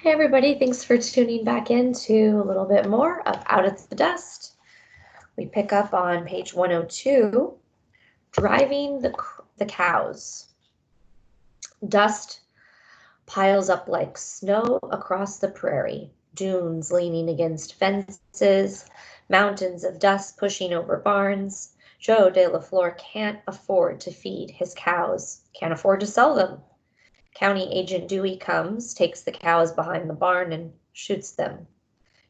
Hey everybody, thanks for tuning back in to a little bit more of Out at the Dust. We pick up on page 102, driving the cows. Dust piles up like snow across the prairie, dunes leaning against fences, mountains of dust pushing over barns. Joe de la Flor can't afford to feed his cows, can't afford to sell them. County Agent Dewey comes, takes the cows behind the barn, and shoots them.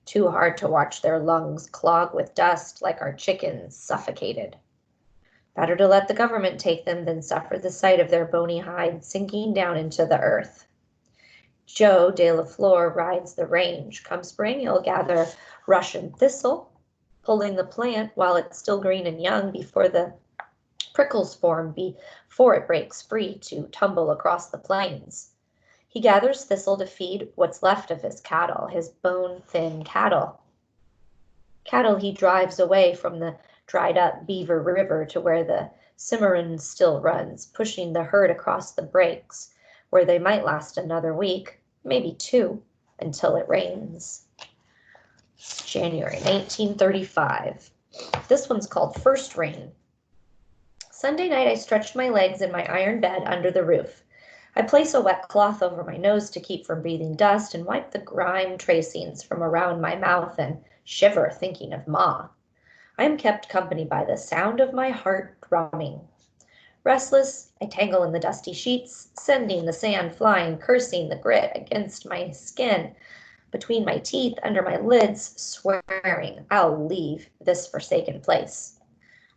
Too hard to watch their lungs clog with dust like our chickens suffocated. Better to let the government take them than suffer the sight of their bony hides sinking down into the earth. Joe de la Flor rides the range. Come spring, he'll gather Russian thistle, pulling the plant while it's still green and young before the prickles form before it breaks free to tumble across the plains. He gathers thistle to feed what's left of his cattle, his bone-thin cattle. Cattle he drives away from the dried-up Beaver River to where the Cimarron still runs, pushing the herd across the breaks, where they might last another week, maybe two, until it rains. It's January 1935. This one's called First Rain. Sunday night, I stretched my legs in my iron bed under the roof. I place a wet cloth over my nose to keep from breathing dust and wipe the grime tracings from around my mouth and shiver thinking of Ma. I am kept company by the sound of my heart drumming. Restless, I tangle in the dusty sheets, sending the sand flying, cursing the grit against my skin, between my teeth, under my lids, swearing I'll leave this forsaken place.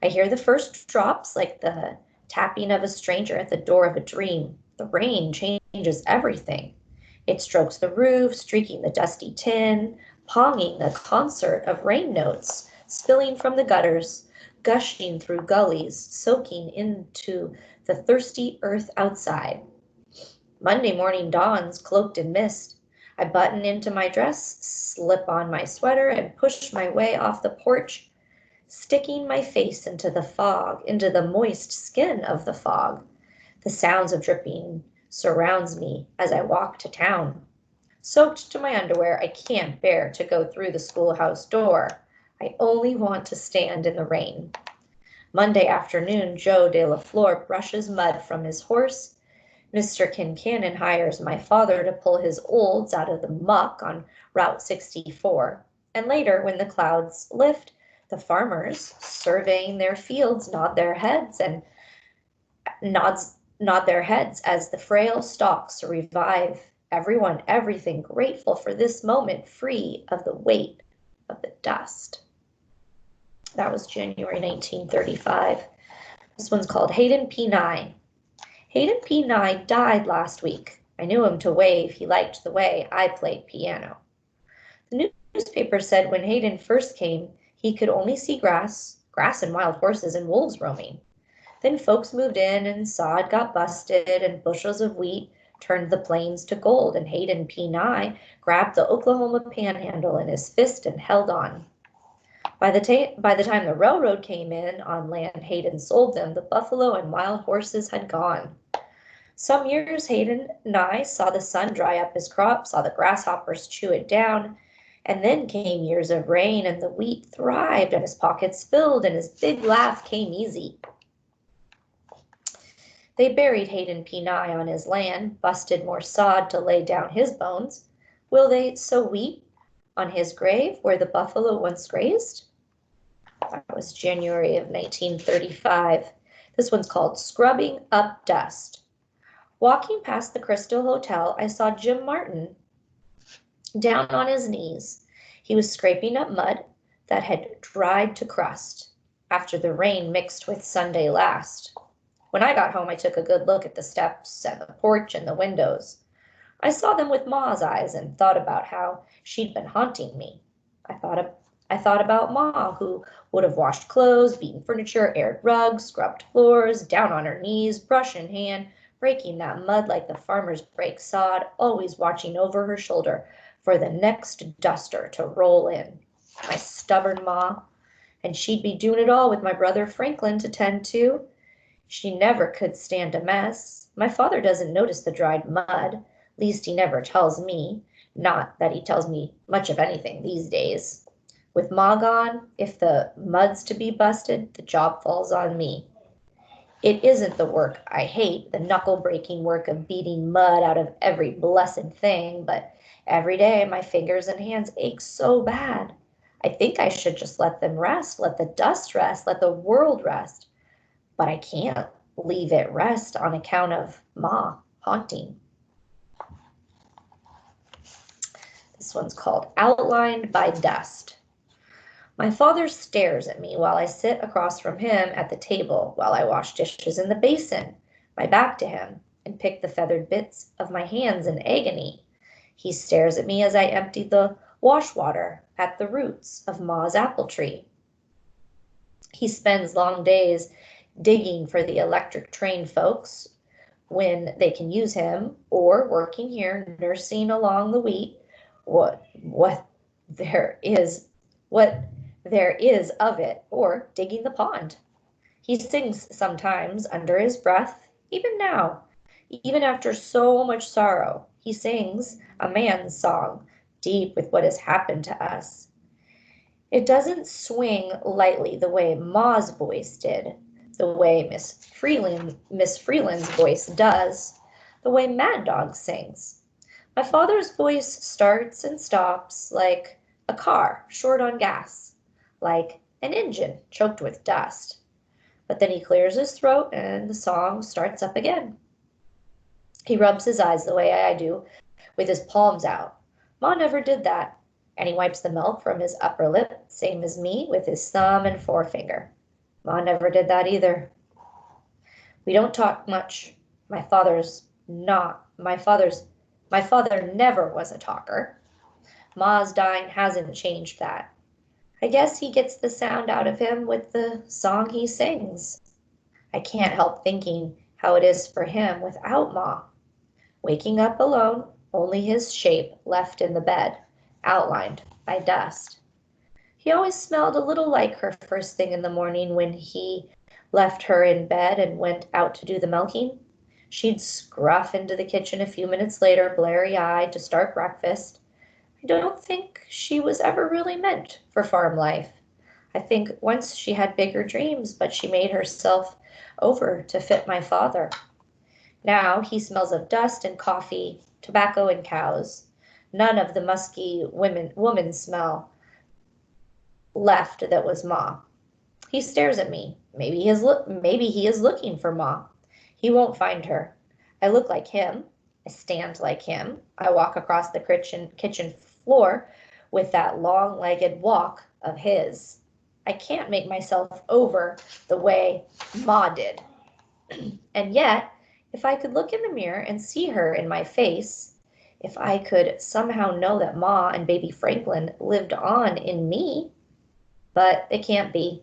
I hear the first drops like the tapping of a stranger at the door of a dream. The rain changes everything. It strokes the roof, streaking the dusty tin, ponging a concert of rain notes, spilling from the gutters, gushing through gullies, soaking into the thirsty earth outside. Monday morning dawns cloaked in mist. I button into my dress, slip on my sweater, and push my way off the porch, sticking my face into the fog, into the moist skin of the fog. The sounds of dripping surrounds me as I walk to town. Soaked to my underwear, I can't bear to go through the schoolhouse door. I only want to stand in the rain. Monday afternoon, Joe de la Flor brushes mud from his horse. Mr. Kincannon hires my father to pull his olds out of the muck on Route 64. And later, when the clouds lift, the farmers, surveying their fields, nod their heads as the frail stalks revive. Everyone, everything grateful for this moment, free of the weight of the dust. That was January 1935. This one's called Hayden P. Nye. Hayden P. Nye died last week. I knew him to wave. He liked the way I played piano. The newspaper said when Hayden first came, he could only see grass and wild horses and wolves roaming. Then folks moved in and sod got busted and bushels of wheat turned the plains to gold, and Hayden P. Nye grabbed the Oklahoma panhandle in his fist and held on. By the time the railroad came in on land Hayden sold them, the buffalo and wild horses had gone. Some years Hayden Nye saw the sun dry up his crop, saw the grasshoppers chew it down, and then came years of rain, and the wheat thrived, and his pockets filled, and his big laugh came easy. They buried Hayden P. Nye on his land, busted more sod to lay down his bones. Will they sow wheat on his grave where the buffalo once grazed? That was January of 1935. This one's called Scrubbing Up Dust. Walking past the Crystal Hotel, I saw Jim Martin down on his knees. He was scraping up mud that had dried to crust after the rain mixed with Sunday last. When I got home, I took a good look at the steps and the porch and the windows. I saw them with Ma's eyes and thought about how she'd been haunting me. I thought about Ma, who would have washed clothes, beaten furniture, aired rugs, scrubbed floors, down on her knees, brush in hand, breaking that mud like the farmers break sod, always watching over her shoulder for the next duster to roll in. My stubborn Ma. And she'd be doing it all with my brother Franklin to tend to. She never could stand a mess. My father doesn't notice the dried mud, least he never tells me. Not that he tells me much of anything these days. With Ma gone, if the mud's to be busted, the job falls on me. It isn't the work I hate, the knuckle-breaking work of beating mud out of every blessed thing, but every day my fingers and hands ache so bad. I think I should just let them rest, let the dust rest, let the world rest. But I can't leave it rest on account of Ma haunting. This one's called Outlined by Dust. My father stares at me while I sit across from him at the table while I wash dishes in the basin, my back to him, and pick the feathered bits of my hands in agony. He stares at me as I empty the wash water at the roots of Ma's apple tree. He spends long days digging for the electric train folks when they can use him, or working here nursing along the wheat what there is of it, or digging the pond. He sings sometimes under his breath, even now, even after so much sorrow. He sings a man's song, deep with what has happened to us. It doesn't swing lightly the way Ma's voice did, the way Miss Freeland's voice does, the way Mad Dog sings. My father's voice starts and stops like a car short on gas, like an engine choked with dust. But then he clears his throat and the song starts up again. He rubs his eyes the way I do, with his palms out. Ma never did that. And he wipes the milk from his upper lip, same as me, with his thumb and forefinger. Ma never did that either. We don't talk much. My father never was a talker. Ma's dying hasn't changed that. I guess he gets the sound out of him with the song he sings. I can't help thinking how it is for him without Ma. Waking up alone, only his shape left in the bed, outlined by dust. He always smelled a little like her first thing in the morning when he left her in bed and went out to do the milking. She'd scruff into the kitchen a few minutes later, blurry-eyed, to start breakfast. I don't think she was ever really meant for farm life. I think once she had bigger dreams, but she made herself over to fit my father. Now he smells of dust and coffee, tobacco and cows. None of the musky woman smell left that was Ma. He stares at me. Maybe he is looking for Ma. He won't find her. I look like him. I stand like him. I walk across the kitchen floor with that long-legged walk of his. I can't make myself over the way Ma did. And yet, if I could look in the mirror and see her in my face, if I could somehow know that Ma and baby Franklin lived on in me, but it can't be.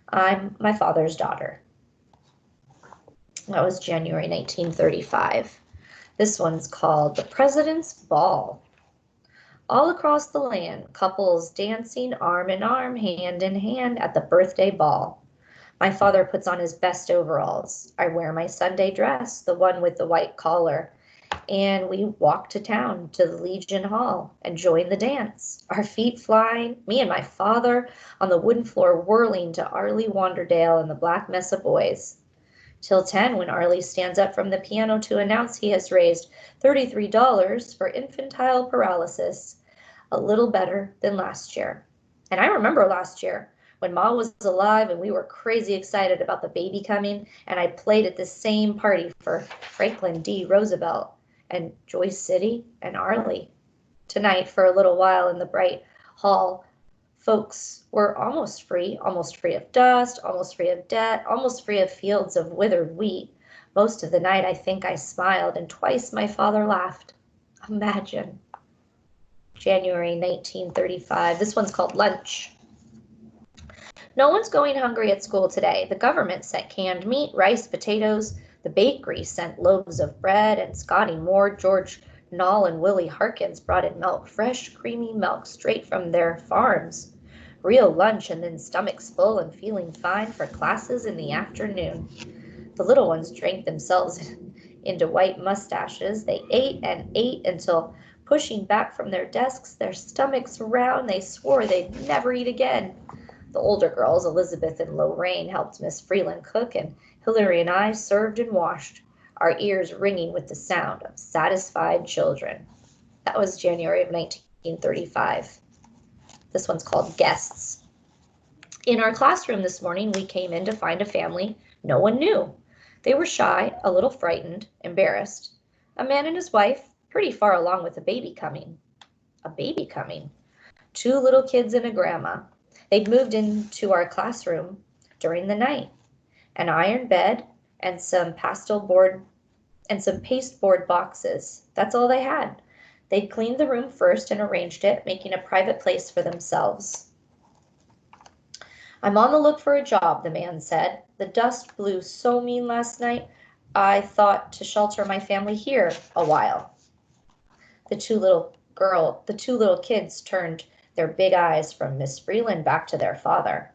I'm my father's daughter. That was January 1935. This one's called The President's Ball. All across the land, couples dancing arm in arm, hand in hand at the birthday ball. My father puts on his best overalls. I wear my Sunday dress, the one with the white collar, and we walk to town to the Legion Hall and join the dance. Our feet flying, me and my father on the wooden floor whirling to Arlie Wanderdale and the Black Mesa Boys. Till 10, when Arlie stands up from the piano to announce he has raised $33 for infantile paralysis, a little better than last year. And I remember last year when Ma was alive and we were crazy excited about the baby coming, and I played at the same party for Franklin D. Roosevelt and Joyce City and Arlie. Tonight, for a little while in the bright hall, folks were almost free of dust, almost free of debt, almost free of fields of withered wheat. Most of the night I think I smiled, and twice my father laughed. Imagine. January 1935. This one's called Lunch. No one's going hungry at school today. The government sent canned meat, rice, potatoes. The bakery sent loaves of bread, and Scotty Moore, George Knoll, and Willie Harkins brought in milk, fresh, creamy milk straight from their farms. Real lunch, and then stomachs full and feeling fine for classes in the afternoon. The little ones drank themselves into white mustaches. They ate and ate until pushing back from their desks, their stomachs round. They swore they'd never eat again. The older girls, Elizabeth and Lorraine, helped Miss Freeland cook, and Hilary and I served and washed, our ears ringing with the sound of satisfied children. That was January of 1935. This one's called Guests. In our classroom this morning, we came in to find a family no one knew. They were shy, a little frightened, embarrassed. A man and his wife, pretty far along with a baby coming. A baby coming. 2 little kids and a grandma. They'd moved into our classroom during the night. An iron bed and some pasteboard and some pasteboard boxes. That's all they had. They'd cleaned the room first and arranged it, making a private place for themselves. I'm on the look for a job, the man said. The dust blew so mean last night, I thought to shelter my family here a while. The two little kids turned their big eyes from Miss Freeland back to their father.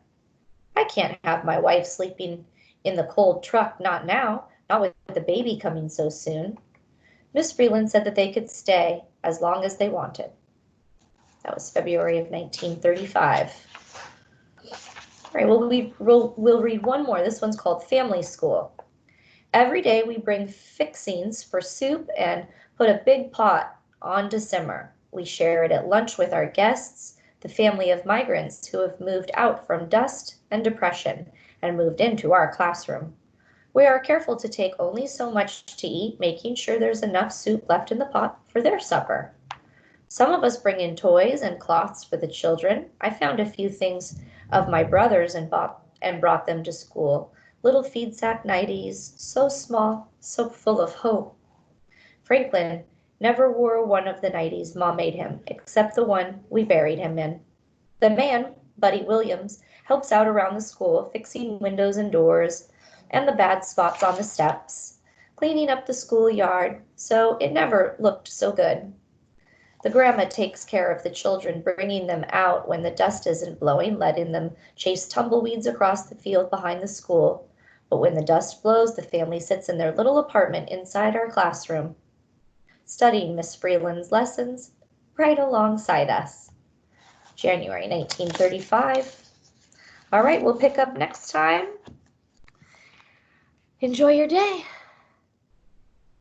I can't have my wife sleeping in the cold truck, not now, not with the baby coming so soon. Miss Freeland said that they could stay as long as they wanted. That was February of 1935. All right, we'll read one more. This one's called Family School. Every day we bring fixings for soup and put a big pot on to simmer. We share it at lunch with our guests, the family of migrants who have moved out from dust and depression and moved into our classroom. We are careful to take only so much to eat, making sure there's enough soup left in the pot for their supper. Some of us bring in toys and cloths for the children. I found a few things of my brother's and brought them to school. Little feed sack nighties, so small, so full of hope. Franklin never wore one of the nighties Mom made him, except the one we buried him in. The man, Buddy Williams, helps out around the school, fixing windows and doors and the bad spots on the steps, cleaning up the schoolyard, so it never looked so good. The grandma takes care of the children, bringing them out when the dust isn't blowing, letting them chase tumbleweeds across the field behind the school. But when the dust blows, the family sits in their little apartment inside our classroom, studying Miss Freeland's lessons right alongside us. January 1935. All right, we'll pick up next time. Enjoy your day.